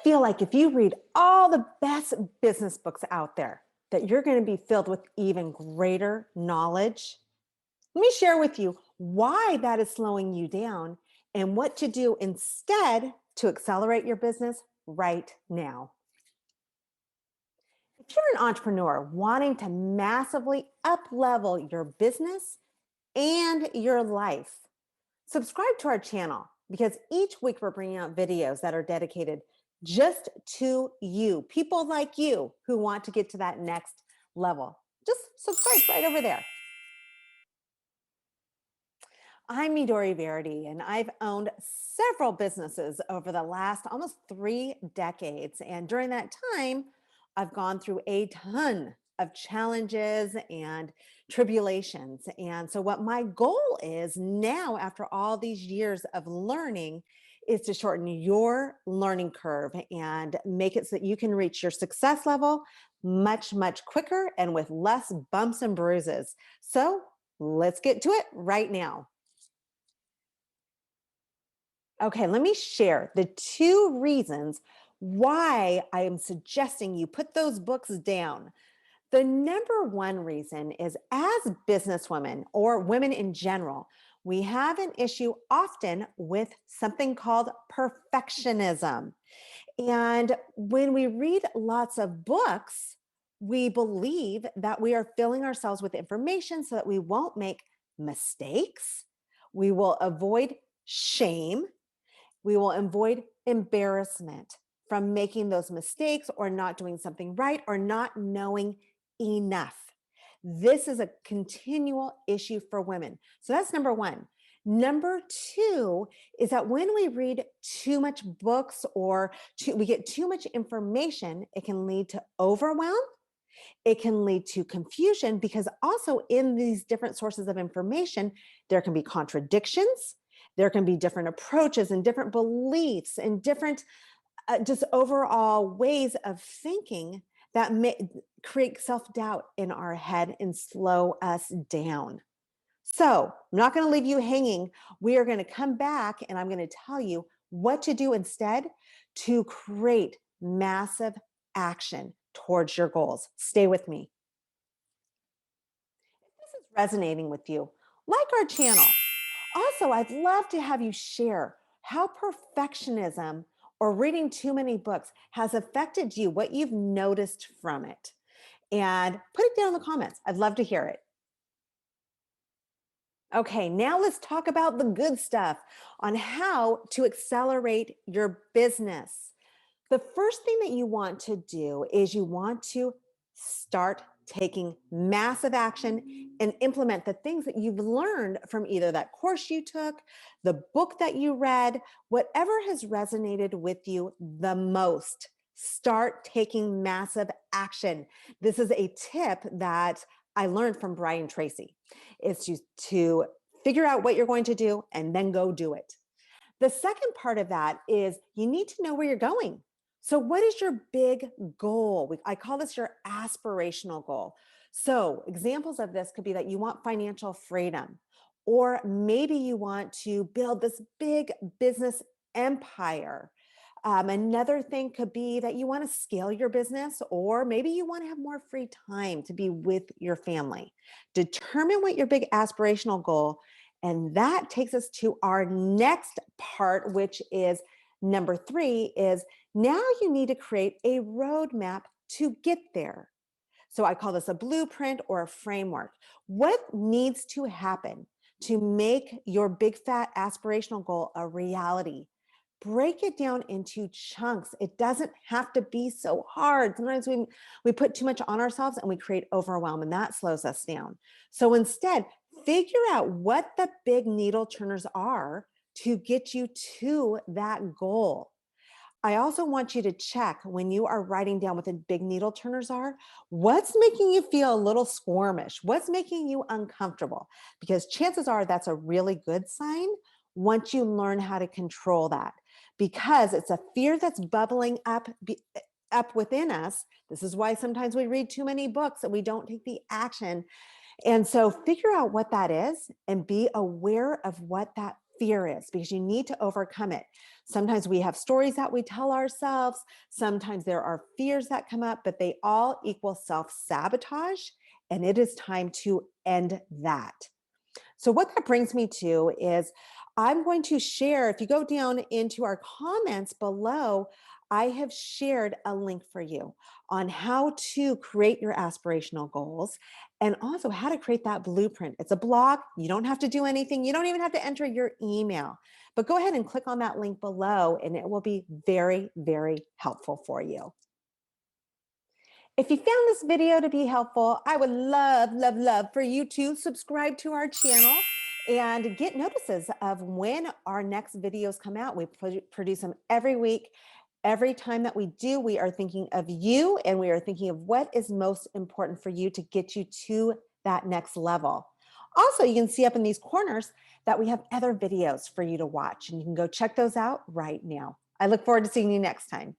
feel like if you read all the best business books out there, that you're going to be filled with even greater knowledge? Let me share with you why that is slowing you down and what to do instead to accelerate your business right now. If you're an entrepreneur wanting to massively up level your business and your life, subscribe to our channel because each week we're bringing out videos that are dedicated just to you, people like you who want to get to that next level. Just subscribe right over there. I'm Midori Verity, and I've owned several businesses over the last almost 3 decades. And during that time, I've gone through a ton of challenges and tribulations. And so, what my goal is now, after all these years of learning, is to shorten your learning curve and make it so that you can reach your success level much, much quicker and with less bumps and bruises. So, let's get to it right now. Okay, let me share the 2 reasons why I am suggesting you put those books down. The number 1 reason is, as businesswomen or women in general, we have an issue often with something called perfectionism. And when we read lots of books, we believe that we are filling ourselves with information so that we won't make mistakes. We will avoid shame, we will avoid embarrassment from making those mistakes or not doing something right or not knowing enough. This is a continual issue for women. So that's number 1. Number 2 is that when we read too much books or we get too much information, it can lead to overwhelm. It can lead to confusion because also in these different sources of information, there can be contradictions. There can be different approaches and different beliefs and different just overall ways of thinking that may create self-doubt in our head and slow us down. So I'm not going to leave you hanging. We are going to come back and I'm going to tell you what to do instead to create massive action towards your goals. Stay with me. If this is resonating with you, like our channel. Also, I'd love to have you share how perfectionism or reading too many books has affected you, what you've noticed from it. And put it down in the comments. I'd love to hear it. Okay, now let's talk about the good stuff on how to accelerate your business. The first thing that you want to do is you want to start taking massive action and implement the things that you've learned from either that course you took, the book that you read, whatever has resonated with you the most. Start taking massive action. This is a tip that I learned from Brian Tracy, is to figure out what you're going to do and then go do it. The second part of that is you need to know where you're going. So, what is your big goal? I call this your aspirational goal. So, examples of this could be that you want financial freedom, or maybe you want to build this big business empire. Another thing could be that you want to scale your business, or maybe you want to have more free time to be with your family. Determine what your big aspirational goal, and that takes us to our next part, which is number 3, is now you need to create a roadmap to get there. So I call this a blueprint or a framework. What needs to happen to make your big fat aspirational goal a reality? Break it down into chunks. It doesn't have to be so hard. Sometimes we put too much on ourselves and we create overwhelm, and that slows us down. So instead, figure out what the big needle turners are to get you to that goal. I also want you to check when you are writing down what the big needle turners are, what's making you feel a little squirmish? What's making you uncomfortable? Because chances are that's a really good sign once you learn how to control that, because it's a fear that's bubbling up within us. This is why sometimes we read too many books and we don't take the action. And so figure out what that is and be aware of what that fear is, because you need to overcome it. Sometimes we have stories that we tell ourselves. Sometimes there are fears that come up, but they all equal self-sabotage. And it is time to end that. So, what that brings me to is I'm going to share, if you go down into our comments below, I have shared a link for you on how to create your aspirational goals and also how to create that blueprint. It's a blog. You don't have to do anything. You don't even have to enter your email, but go ahead and click on that link below and it will be very, very helpful for you. If you found this video to be helpful, I would love, love, love for you to subscribe to our channel and get notices of when our next videos come out. We produce them every week. Every time that we do, we are thinking of you and we are thinking of what is most important for you to get you to that next level. Also, you can see up in these corners that we have other videos for you to watch, and you can go check those out right now. I look forward to seeing you next time.